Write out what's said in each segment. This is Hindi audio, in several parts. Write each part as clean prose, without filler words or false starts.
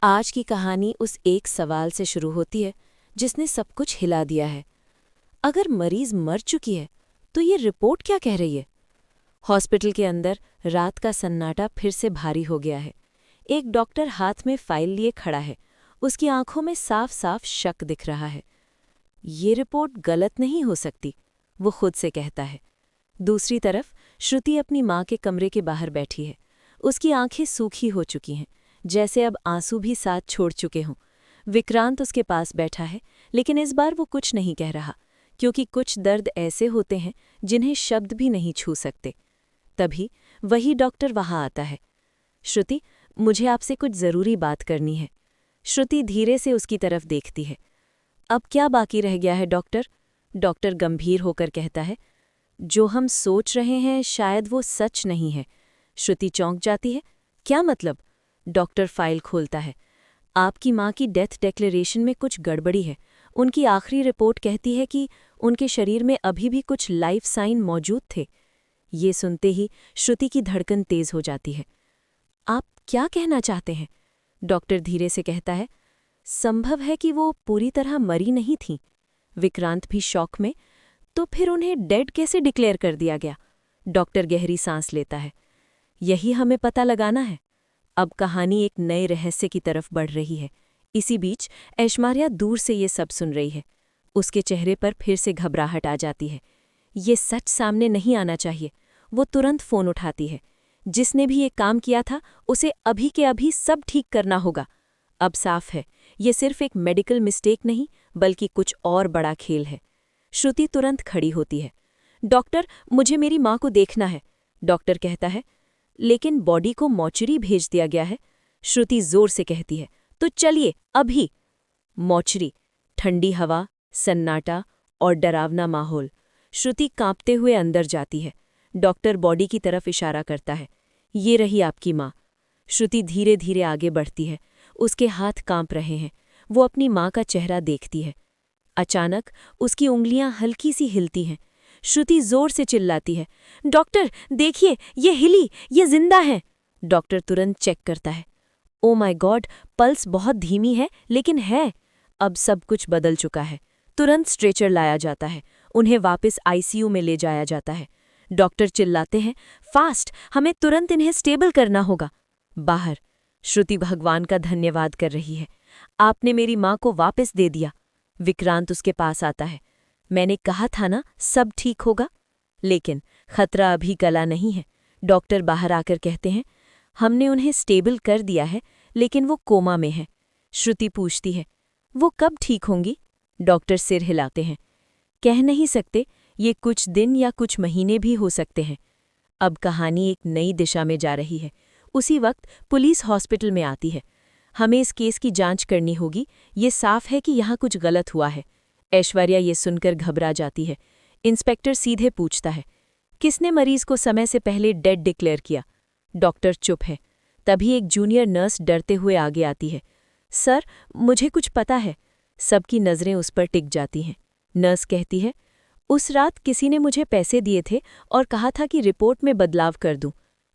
आज की कहानी उस एक सवाल से शुरू होती है जिसने सब कुछ हिला दिया है। अगर मरीज मर चुकी है तो ये रिपोर्ट क्या कह रही है? हॉस्पिटल के अंदर रात का सन्नाटा फिर से भारी हो गया है। एक डॉक्टर हाथ में फाइल लिए खड़ा है। उसकी आंखों में साफ साफ शक दिख रहा है। ये रिपोर्ट गलत नहीं हो सकती, वो खुद से कहता है। दूसरी तरफ श्रुति अपनी माँ के कमरे के बाहर बैठी है। उसकी आंखें सूखी हो चुकी हैं, जैसे अब आंसू भी साथ छोड़ चुके हों। विक्रांत उसके पास बैठा है, लेकिन इस बार वो कुछ नहीं कह रहा, क्योंकि कुछ दर्द ऐसे होते हैं जिन्हें शब्द भी नहीं छू सकते। तभी वही डॉक्टर वहां आता है। श्रुति, मुझे आपसे कुछ ज़रूरी बात करनी है। श्रुति धीरे से उसकी तरफ देखती है। अब क्या बाकी रह गया है डॉक्टर? डॉक्टर गंभीर होकर कहता है, जो हम सोच रहे हैं शायद वो सच नहीं है। श्रुति चौंक जाती है। क्या मतलब? डॉक्टर फाइल खोलता है। आपकी माँ की डेथ डिक्लेरेशन में कुछ गड़बड़ी है। उनकी आखिरी रिपोर्ट कहती है कि उनके शरीर में अभी भी कुछ लाइफ साइन मौजूद थे। ये सुनते ही श्रुति की धड़कन तेज हो जाती है। आप क्या कहना चाहते हैं? डॉक्टर धीरे से कहता है, संभव है कि वो पूरी तरह मरी नहीं थीं। विक्रांत भी शॉक में, तो फिर उन्हें डेड कैसे डिक्लेयर कर दिया गया? डॉक्टर गहरी सांस लेता है। यही हमें पता लगाना है। अब कहानी एक नए रहस्य की तरफ बढ़ रही है। इसी बीच ऐश्वर्या दूर से ये सब सुन रही है। उसके चेहरे पर फिर से घबराहट आ जाती है। ये सच सामने नहीं आना चाहिए। वो तुरंत फ़ोन उठाती है। जिसने भी ये काम किया था उसे अभी के अभी सब ठीक करना होगा। अब साफ है, ये सिर्फ एक मेडिकल मिस्टेक नहीं बल्कि कुछ और बड़ा खेल है। श्रुति तुरंत खड़ी होती है। डॉक्टर, मुझे मेरी माँ को देखना है। डॉक्टर कहता है, लेकिन बॉडी को मॉर्चरी भेज दिया गया है। श्रुति जोर से कहती है, तो चलिए अभी। मॉर्चरी, ठंडी हवा, सन्नाटा और डरावना माहौल। श्रुति कांपते हुए अंदर जाती है। डॉक्टर बॉडी की तरफ इशारा करता है। ये रही आपकी माँ। श्रुति धीरे धीरे आगे बढ़ती है। उसके हाथ कांप रहे हैं। वो अपनी माँ का चेहरा देखती है। अचानक उसकी उंगलियां हल्की सी हिलती हैं। श्रुति जोर से चिल्लाती है, डॉक्टर देखिए, ये हिली, ये जिंदा है। डॉक्टर तुरंत चेक करता है। ओ माय गॉड, पल्स बहुत धीमी है लेकिन है। अब सब कुछ बदल चुका है। तुरंत स्ट्रेचर लाया जाता है। उन्हें वापस आईसीयू में ले जाया जाता है। डॉक्टर चिल्लाते हैं, फास्ट, हमें तुरंत इन्हें स्टेबल करना होगा। बाहर श्रुति भगवान का धन्यवाद कर रही है। आपने मेरी माँ को वापस दे दिया। विक्रांत उसके पास आता है। मैंने कहा था ना, सब ठीक होगा। लेकिन खतरा अभी गला नहीं है। डॉक्टर बाहर आकर कहते हैं, हमने उन्हें स्टेबल कर दिया है लेकिन वो कोमा में है। श्रुति पूछती है, वो कब ठीक होंगी? डॉक्टर सिर हिलाते हैं, कह नहीं सकते, ये कुछ दिन या कुछ महीने भी हो सकते हैं। अब कहानी एक नई दिशा में जा रही है। उसी वक्त पुलिस हॉस्पिटल में आती है। हमें इस केस की जांच करनी होगी। ये साफ है कि यहाँ कुछ गलत हुआ है। ऐश्वर्या ये सुनकर घबरा जाती है। इंस्पेक्टर सीधे पूछता है, किसने मरीज को समय से पहले डेड डिक्लेयर किया? डॉक्टर चुप है। तभी एक जूनियर नर्स डरते हुए आगे आती है। सर, मुझे कुछ पता है। सबकी नज़रें उस पर टिक जाती हैं। नर्स कहती है, उस रात किसी ने मुझे पैसे दिए थे और कहा था कि रिपोर्ट में बदलाव कर दूं।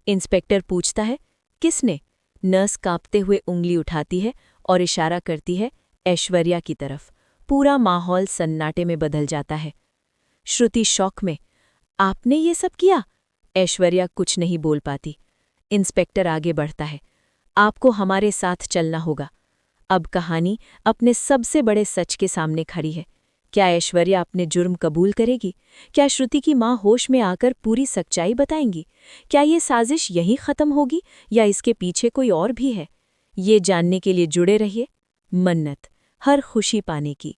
इंस्पेक्टर पूछता है, किसने? नर्स कांपते हुए उंगली उठाती है और इशारा करती है ऐश्वर्या की तरफ। पूरा माहौल सन्नाटे में बदल जाता है। श्रुति शॉक में, आपने ये सब किया? ऐश्वर्या कुछ नहीं बोल पाती। इंस्पेक्टर आगे बढ़ता है, आपको हमारे साथ चलना होगा। अब कहानी अपने सबसे बड़े सच के सामने खड़ी है। क्या ऐश्वर्या अपने जुर्म कबूल करेगी? क्या श्रुति की माँ होश में आकर पूरी सच्चाई बताएंगी? क्या ये साजिश यहीं खत्म होगी या इसके पीछे कोई और भी है? ये जानने के लिए जुड़े रहिए। मन्नत, हर खुशी पाने की।